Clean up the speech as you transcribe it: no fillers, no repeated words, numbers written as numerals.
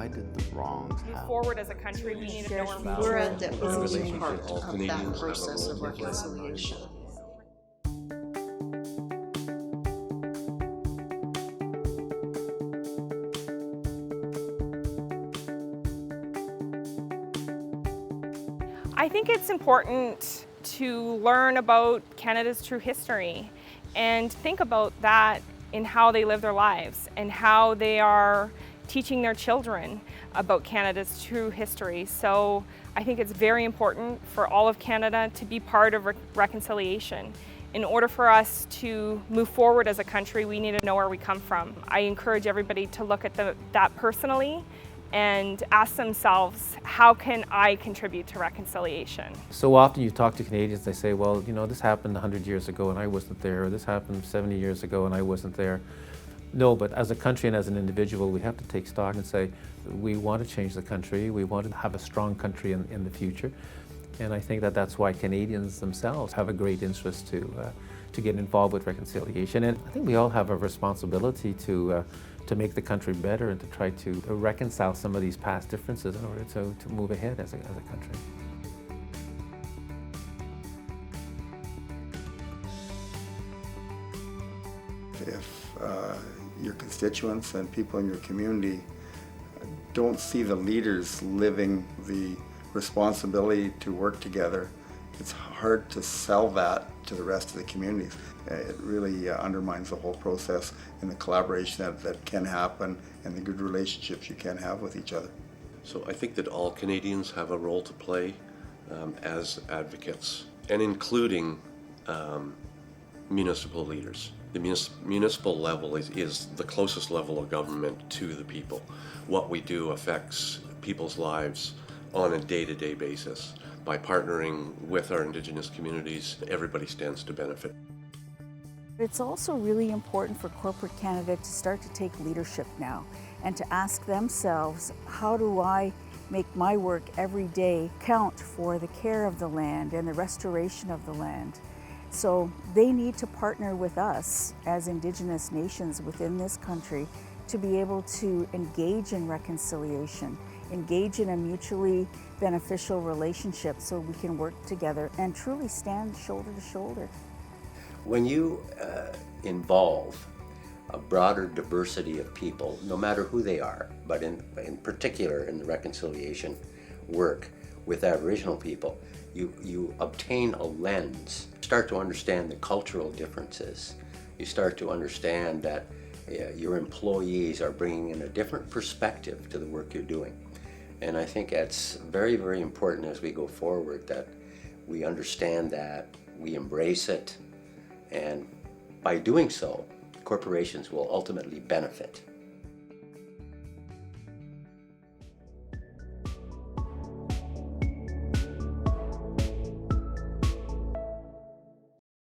why did the wrongs Move happen? forward as a country, we need to know our We're future. at the early part of that process of reconciliation. I think it's important to learn about Canada's true history and think about that in how they live their lives and how they are teaching their children about Canada's true history. So I think it's very important for all of Canada to be part of reconciliation. In order for us to move forward as a country, we need to know where we come from. I encourage everybody to look at that personally and ask themselves, how can I contribute to reconciliation? So often you talk to Canadians, they say, well, you know, this happened 100 years ago and I wasn't there, or this happened 70 years ago and I wasn't there. No, but as a country and as an individual, we have to take stock and say, we want to change the country, we want to have a strong country in the future. And I think that that's why Canadians themselves have a great interest to get involved with reconciliation. And I think we all have a responsibility to make the country better and to try to reconcile some of these past differences in order to move ahead as a country. If your constituents and people in your community don't see the leaders living the responsibility to work together, it's hard to sell that to the rest of the communities. It really undermines the whole process and the collaboration that can happen and the good relationships you can have with each other. So I think that all Canadians have a role to play as advocates, and including municipal leaders. The municipal level is the closest level of government to the people. What we do affects people's lives on a day-to-day basis. By partnering with our Indigenous communities, everybody stands to benefit. It's also really important for corporate Canada to start to take leadership now and to ask themselves, how do I make my work every day count for the care of the land and the restoration of the land? So they need to partner with us as Indigenous nations within this country to be able to engage in reconciliation, engage in a mutually beneficial relationship so we can work together and truly stand shoulder to shoulder. When you involve a broader diversity of people, no matter who they are, but in particular in the reconciliation work with Aboriginal people, you obtain a lens. You start to understand the cultural differences. You start to understand that your employees are bringing in a different perspective to the work you're doing. And I think it's very, very important as we go forward that we understand that, we embrace it, and by doing so, corporations will ultimately benefit.